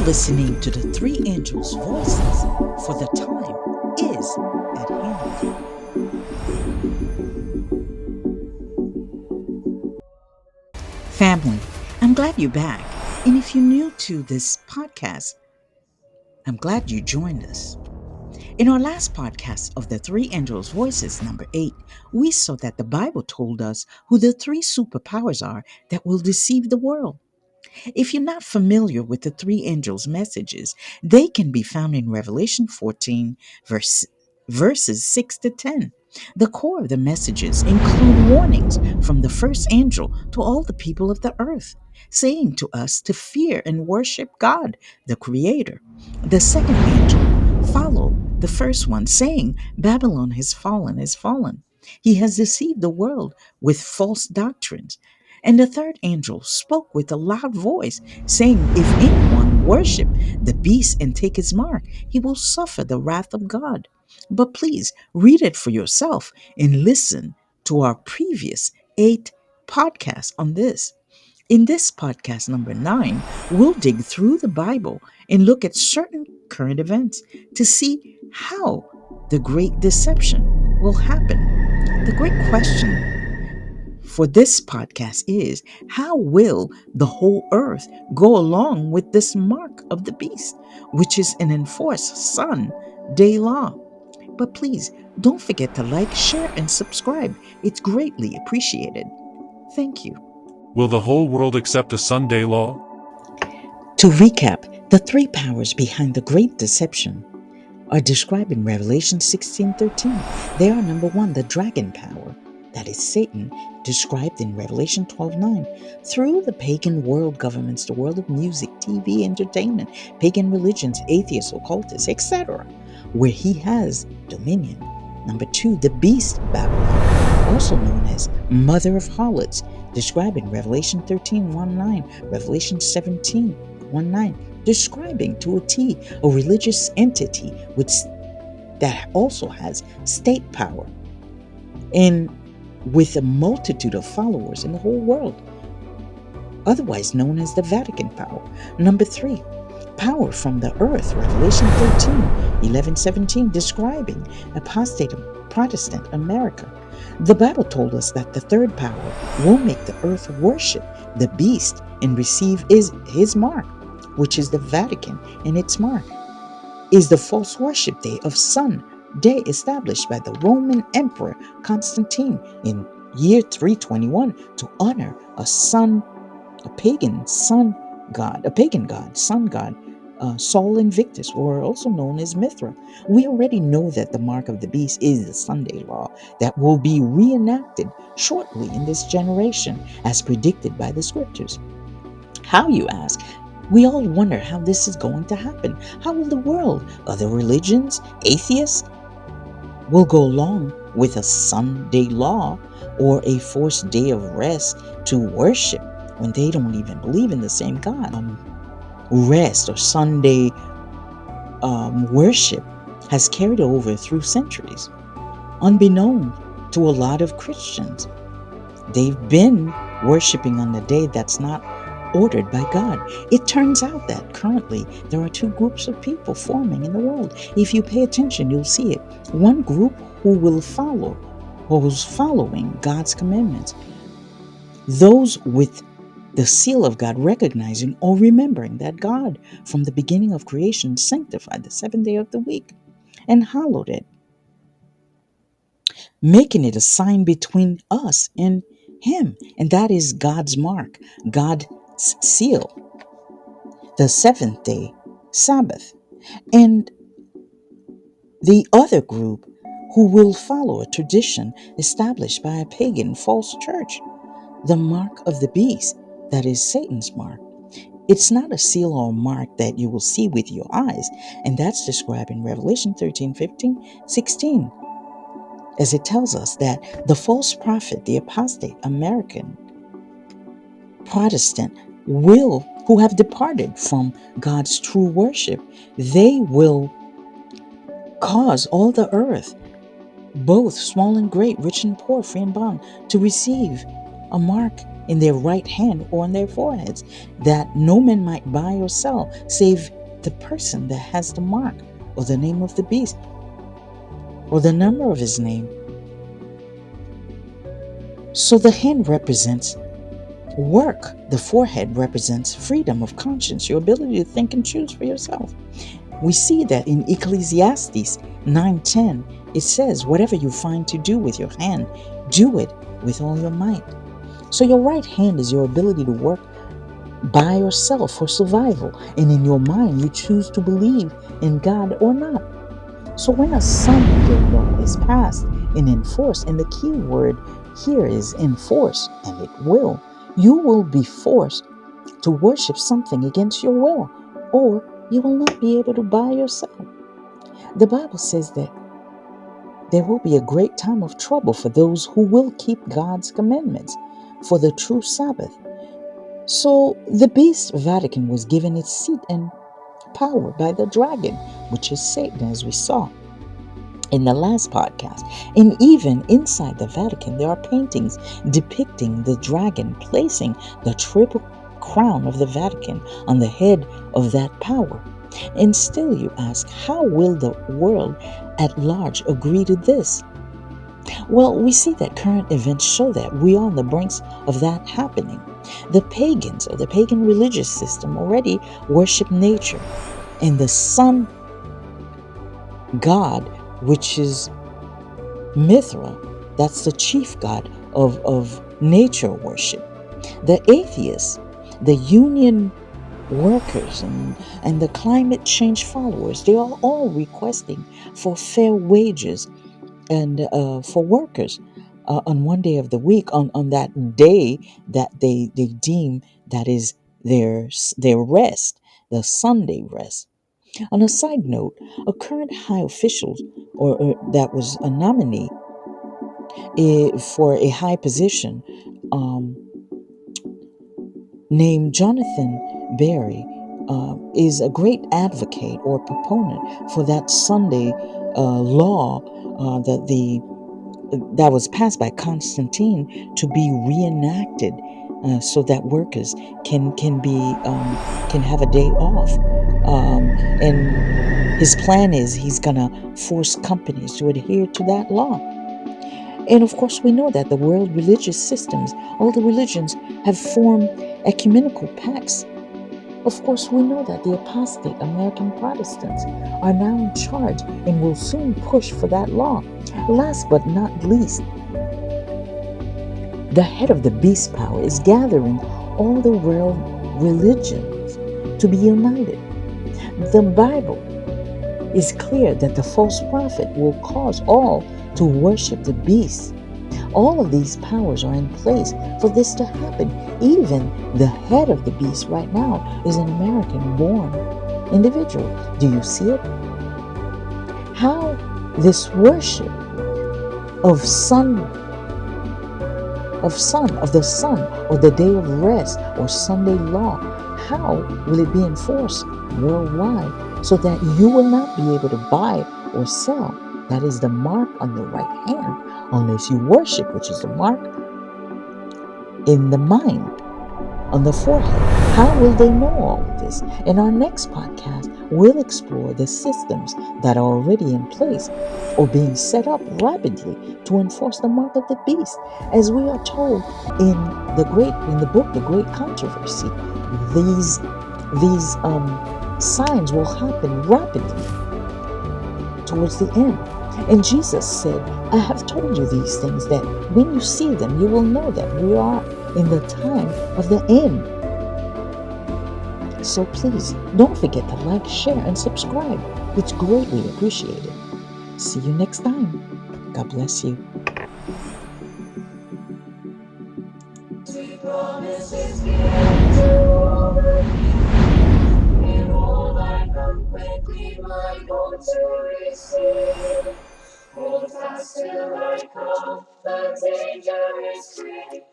listening to the three angels' voices, for the time is at hand. Family, I'm glad you're back. And if you're new to this podcast, I'm glad you joined us. In our last podcast of the Three Angels' Voices, number 8, we saw that the Bible told us who the three superpowers are that will deceive the world. If you're not familiar with the three angels' messages, they can be found in Revelation 14, verses 6 to 10. The core of the messages include warnings from the first angel to all the people of the earth, saying to us to fear and worship God, the Creator. The second angel followed the first one, saying, Babylon has fallen, has fallen. He has deceived the world with false doctrines. And the third angel spoke with a loud voice, saying, If anyone worship the beast and take his mark, he will suffer the wrath of God. But please read it for yourself and listen to our previous 8 podcasts on this. In this podcast number 9, we'll dig through the Bible and look at certain current events to see how the great deception will happen. The great question for this podcast is, how will the whole earth go along with this mark of the beast, which is an enforced Sunday law? But please don't forget to like, share, and subscribe. It's greatly appreciated. Thank you. Will the whole world accept a Sunday law? To recap, the three powers behind the great deception are described in Revelation 16:13. They are number 1, the dragon power, that is Satan, described in Revelation 12:9. Through the pagan world governments, the world of music, TV, entertainment, pagan religions, atheists, occultists, etc., where he has dominion. Number 2, the beast Babylon, also known as mother of harlots, described in Revelation 13:1-9, Revelation 17:1-9, describing to a T a religious entity that also has state power and with a multitude of followers in the whole world, otherwise known as the Vatican power. Number 3, power from the earth, Revelation 13:11-17, describing apostate Protestant America. The Bible told us that the third power will make the earth worship the beast and receive his mark, which is the Vatican, and its mark is the false worship day of Sun Day established by the Roman Emperor Constantine in year 321 to honor a pagan god, sun god, Sol Invictus, or also known as Mithra. We already know that the mark of the beast is the Sunday law that will be reenacted shortly in this generation, as predicted by the scriptures. How, you ask? We all wonder how this is going to happen. How will the world, other religions, atheists, will go along with a Sunday law or a forced day of rest to worship when they don't even believe in the same God? Rest or Sunday worship has carried over through centuries, unbeknown to a lot of Christians. They've been worshiping on the day that's not ordered by God. It turns out that currently there are two groups of people forming in the world. If you pay attention, you'll see it. One group who's following God's commandments. Those with the seal of God, recognizing or remembering that God, from the beginning of creation, sanctified the 7th day of the week and hallowed it, making it a sign between us and Him. And that is God's mark, God's seal, the 7th day Sabbath. And the other group who will follow a tradition established by a pagan false church, the mark of the beast, that is Satan's mark. It's not a seal or mark that you will see with your eyes, and that's described in Revelation 13:15-16, as it tells us that the false prophet, the apostate American Protestant, who have departed from God's true worship, they will cause all the earth, both small and great, rich and poor, free and bond, to receive a mark in their right hand or on their foreheads, that no man might buy or sell, save the person that has the mark, or the name of the beast, or the number of his name. So the hand represents work. The forehead represents freedom of conscience, your ability to think and choose for yourself. We see that in Ecclesiastes 9:10. It says, whatever you find to do with your hand, do it with all your might. So your right hand is your ability to work by yourself for survival. And in your mind, you choose to believe in God or not. So when a Sunday law is passed and enforced, and the key word here is enforce, and it will, you will be forced to worship something against your will, or you will not be able to buy yourself. The Bible says that there will be a great time of trouble for those who will keep God's commandments for the true Sabbath. So the beast Vatican was given its seat and power by the dragon, which is Satan, as we saw in the last podcast. And even inside the Vatican, there are paintings depicting the dragon placing the triple crown of the Vatican on the head of that power. And still you ask, how will the world at large agree to this? Well, we see that current events show that we are on the brinks of that happening. The pagans, or the pagan religious system, already worship nature and the sun god, which is Mithra. That's the chief god of nature worship. The atheists, the union workers, and the climate change followers, they are all requesting for fair wages and for workers on one day of the week, on that day that they deem that is their rest, the Sunday rest. On a side note, a current high official, or that was a nominee for a high position, um, named Jonathan Berry, is a great advocate or proponent for that Sunday law that was passed by Constantine to be reenacted, so that workers can have a day off. And his plan is he's gonna force companies to adhere to that law. And of course, we know that the world religious systems, all the religions, have formed ecumenical pacts. Of course, we know that the apostate American Protestants are now in charge and will soon push for that law. Last but not least, the head of the beast power is gathering all the world religions to be united. The Bible is clear that the false prophet will cause all to worship the beast. All of these powers are in place for this to happen. Even the head of the beast right now is an American born individual. Do you see it? How this worship of the sun, or the day of rest, or Sunday law, how will it be enforced worldwide so that you will not be able to buy or sell? That is the mark on your right hand, unless you worship, which is the mark in the mind, on the forehead. How will they know all of this? In our next podcast, we'll explore the systems that are already in place or being set up rapidly to enforce the mark of the beast. As we are told in the book, The Great Controversy, these signs will happen rapidly towards the end. And Jesus said, I have told you these things, that when you see them, you will know that we are in the time of the end. So please don't forget to like, share, and subscribe. It's greatly appreciated. See you next time. God bless you. We promise His gift to all the people. Behold, I come quickly, my goal to receive. Hold fast till I come, the danger is great.